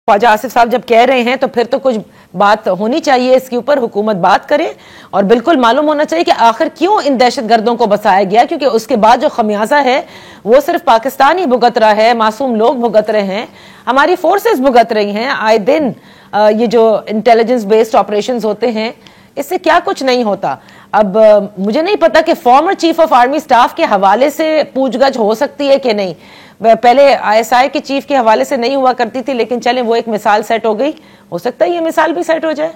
ख्वाजा आसिफ साहब जब कह रहे हैं तो फिर तो कुछ बात होनी चाहिए इसके ऊपर, हुकूमत बात करे और बिल्कुल मालूम होना चाहिए कि आखिर क्यों इन दहशतगर्दों को बसाया गया, क्योंकि उसके बाद जो खमियाजा है वो सिर्फ पाकिस्तान ही भुगत रहा है, मासूम लोग भुगत रहे हैं, हमारी फोर्सेस भुगत रही हैं आए दिन। ये जो इंटेलिजेंस बेस्ड ऑपरेशंस होते हैं इससे क्या कुछ नहीं होता। अब मुझे नहीं पता कि former chief of army staff के हवाले से पूछगछ हो सकती है कि नहीं। पहले आईएसआई के चीफ के हवाले से नहीं हुआ करती थी, लेकिन चलें वो एक मिसाल सेट हो गई, हो सकता है ये मिसाल भी सेट हो जाए।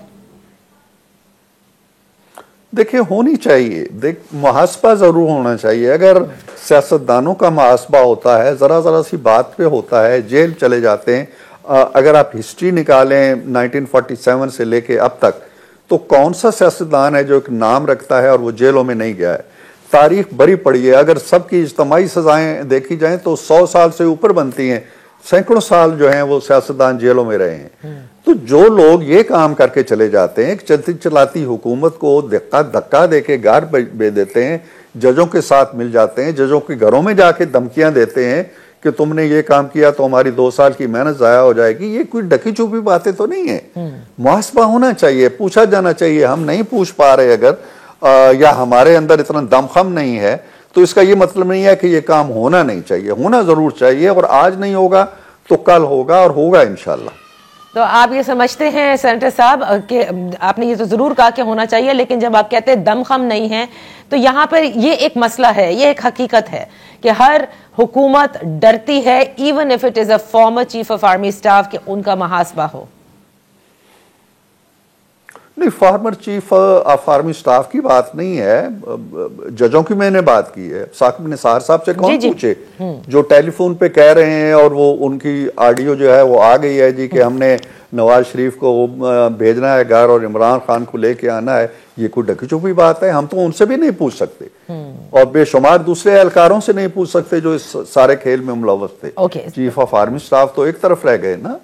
देखिए होनी चाहिए, मुहासबा जरूर होना चाहिए। अगर सियासतदानों का मुहासबा होता है, जरा जरा सी बात पे होता है, जेल चले जाते हैं। अगर आप हिस्ट्री निकालें 1947 से लेके अब तक, तो कौन सा सियासतदान है जो एक नाम रखता है और वो जेलों में नहीं गया है? तारीख बड़ी पड़ी है। अगर सबकी इज्तमाही सजाएं देखी जाएं तो 100 साल से ऊपर बनती हैं, सैकड़ों साल जो हैं वो सियासतदान जेलों में रहे हैं। तो जो लोग ये काम करके चले जाते हैं, चलती चलाती हुकूमत को धक्का देके घर भेज देते हैं, जजों के साथ मिल जाते हैं, जजों के घरों में जाके धमकियां देते हैं कि तुमने ये काम किया तो हमारी 2 साल की मेहनत जाया हो जाएगी, ये कोई ढकी छुपी बातें तो नहीं है। मुहासबा होना चाहिए, पूछा जाना चाहिए। हम नहीं पूछ पा रहे अगर या हमारे अंदर इतना दमखम नहीं है तो इसका ये मतलब नहीं है कि ये काम होना नहीं चाहिए, होना जरूर चाहिए। और आज नहीं होगा तो कल होगा और होगा इंशाल्लाह। तो आप ये समझते हैं सेनेटर साहब कि आपने ये तो जरूर कहा कि होना चाहिए, लेकिन जब आप कहते हैं दमखम नहीं है तो यहाँ पर ये एक मसला है, ये एक हकीकत है कि हर हुकूमत डरती है, even if it is a former chief of army staff, कि उनका मुहासबा हो। नहीं, former chief of army staff की बात नहीं है, जजों की मैंने बात की है। साकिब निसार साहब से कौन पूछे जो टेलीफोन पे कह रहे हैं, और वो उनकी ऑडियो जो है वो आ गई है जी कि हमने नवाज शरीफ को भेजना है घर और इमरान खान को लेके आना है। ये कोई ढकी छुपी बात है? हम तो उनसे भी नहीं पूछ सकते और बेशुमार दूसरे एहलकारों से नहीं पूछ सकते जो इस सारे खेल में मुलव्वस थे। चीफ ऑफ आर्मी स्टाफ तो एक तरफ रह गए ना।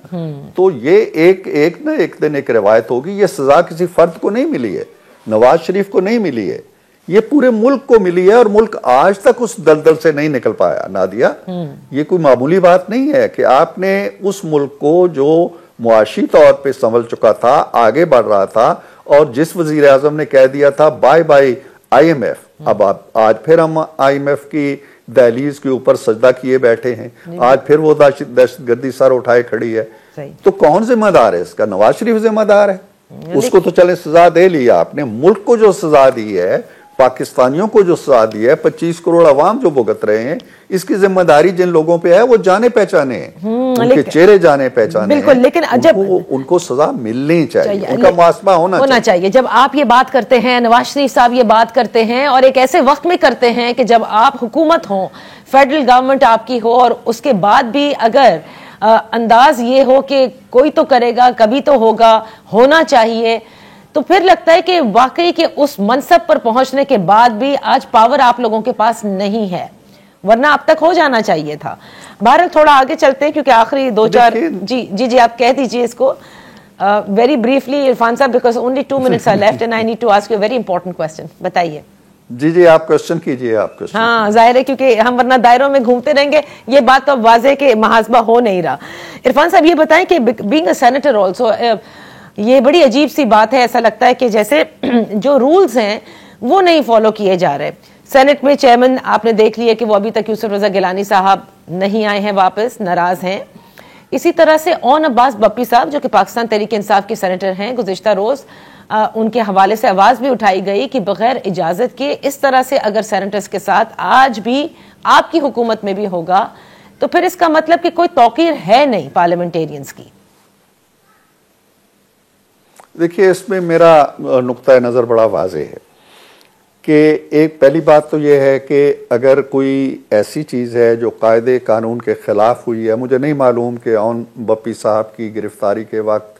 तो ये एक न एक दिन एक रिवायत होगी। ये सजा किसी फर्द को नहीं मिली है, नवाज शरीफ को नहीं मिली है, ये पूरे मुल्क को मिली है और मुल्क आज तक उस दलदल से नहीं निकल पाया। नादिया, ये कोई मामूली बात नहीं है कि आपने उस मुल्क को जो मुआशी तौर पे संभल चुका था, आगे बढ़ रहा था, और जिस वजीर आजम ने कह दिया था बाय बाय IMF, अब आज फिर हम IMF की दहलीज के ऊपर सजदा किए बैठे हैं। आज फिर वो दहशतगर्दी सर उठाए खड़ी है। तो कौन जिम्मेदार है इसका? नवाज शरीफ जिम्मेदार है। उसको तो चले सजा दे लिया आपने। मुल्क को जो सजा दी है, पाकिस्तानियों को जो सजा दी है, 25 करोड़ अवाम जो भुगत रहे हैं, इसकी जिम्मेदारी जिन लोगों पे है वो जाने पहचाने, उनके चेहरे जाने पहचाने। बिल्कुल, लेकिन जब उनको सजा मिलनी चाहिए, उनका मुआसबा होना चाहिए। जब आप ये बात करते हैं, नवाज शरीफ साहब ये बात करते हैं, और एक ऐसे वक्त में करते हैं कि जब आप हुकूमत हो, फेडरल गवर्नमेंट आपकी हो, और उसके बाद भी अगर अंदाज ये हो कि कोई तो करेगा, कभी तो होगा, होना चाहिए, तो फिर लगता है कि वाकई के उस मनसब पर पहुंचने के बाद भी आज पावर आप लोगों के पास नहीं है, वरना अब तक हो जाना चाहिए था। भारत थोड़ा आगे चलते हैं क्योंकि आखिरी 2-4 जी आप कह दीजिए इसको वेरी ब्रीफली इरफान साहब, because only 2 minutes are left and I need to ask you very important question. बताइए। जी आप क्वेश्चन कीजिए, आप क्वेश्चन। हाँ, जाहिर है क्योंकि हम वरना दायरों में घूमते रहेंगे, ये बात तो अब वाज़ेह के मुहासबा हो नहीं रहा। इरफान साहब ये बताएं कि बीइंग अ सेनेटर ऑल्सो, ये बड़ी अजीब सी बात है। ऐसा लगता है कि जैसे जो रूल्स हैं वो नहीं फॉलो किए जा रहे। सेनेट में चेयरमैन आपने देख लिया कि वो अभी तक यूसुफ रजा गिलानी साहब नहीं आए हैं, वापस नाराज हैं। इसी तरह से ओन अब्बास बप्पी साहब जो कि पाकिस्तान तहरीक इंसाफ के सेनेटर हैं, गुज़िश्ता रोज उनके हवाले से आवाज भी उठाई गई कि बगैर इजाजत के इस तरह से अगर सेनेटर्स के साथ आज भी आपकी हुकूमत में भी होगा तो फिर इसका मतलब कि कोई तौकीर है नहीं पार्लियामेंटेरियंस की। देखिए, इसमें मेरा नुक्ता नज़र बड़ा वाज़ेह है कि एक पहली बात तो यह है कि अगर कोई ऐसी चीज़ है जो कायदे कानून के ख़िलाफ़ हुई है, मुझे नहीं मालूम कि ओन बप्पी साहब की गिरफ्तारी के वक्त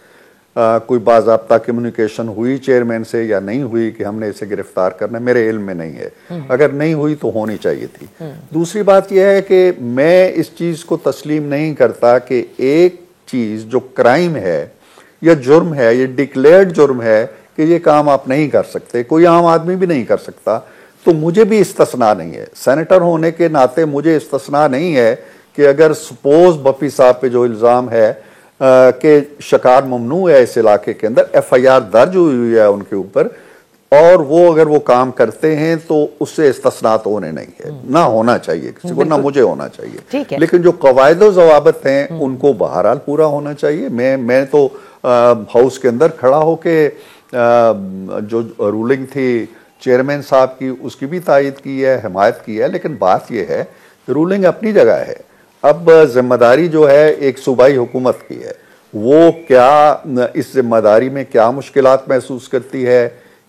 कोई बाज़ाब्ता कम्युनिकेशन हुई चेयरमैन से या नहीं हुई कि हमने इसे गिरफ्तार करना, मेरे इल्म में नहीं है। अगर नहीं हुई तो होनी चाहिए थी। दूसरी बात यह है कि मैं इस चीज़ को तस्लीम नहीं करता कि एक चीज़ जो क्राइम है या जुर्म है, ये डिक्लेयर्ड जुर्म है कि ये काम आप नहीं कर सकते, कोई आम आदमी भी नहीं कर सकता, तो मुझे भी इस्तिस्ना नहीं है। सेनेटर होने के नाते मुझे इस्तिस्ना नहीं है कि अगर सपोज बप्पी साहब पे जो इल्ज़ाम है के शिकार ममनू है इस इलाके के अंदर, FIR दर्ज हुई है उनके ऊपर, और वो अगर वो काम करते हैं तो उससे इस्तिस्नात होने नहीं है, ना होना चाहिए किसी को, ना मुझे होना चाहिए। लेकिन जो कवायद ज़वाबित हैं उनको बहरहाल पूरा होना चाहिए। मैं तो हाउस के अंदर खड़ा होके जो रूलिंग थी चेयरमैन साहब की उसकी भी तायद की है, हिमायत की है, लेकिन बात यह है रूलिंग अपनी जगह है। अब जिम्मेदारी जो है एक सूबाई हुकूमत की है, वो क्या इस जिम्मेदारी में क्या मुश्किलात महसूस करती है,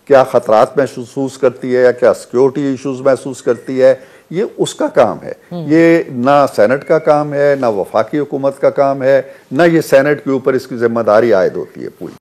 क्या खतरात महसूस करती है, या क्या सिक्योरिटी इश्यूज महसूस करती है, ये उसका काम है। ये ना सेनेट का काम है, ना वफाकी हुकूमत का काम है, ना ये सेनेट के ऊपर इसकी जिम्मेदारी आयद होती है पूरी।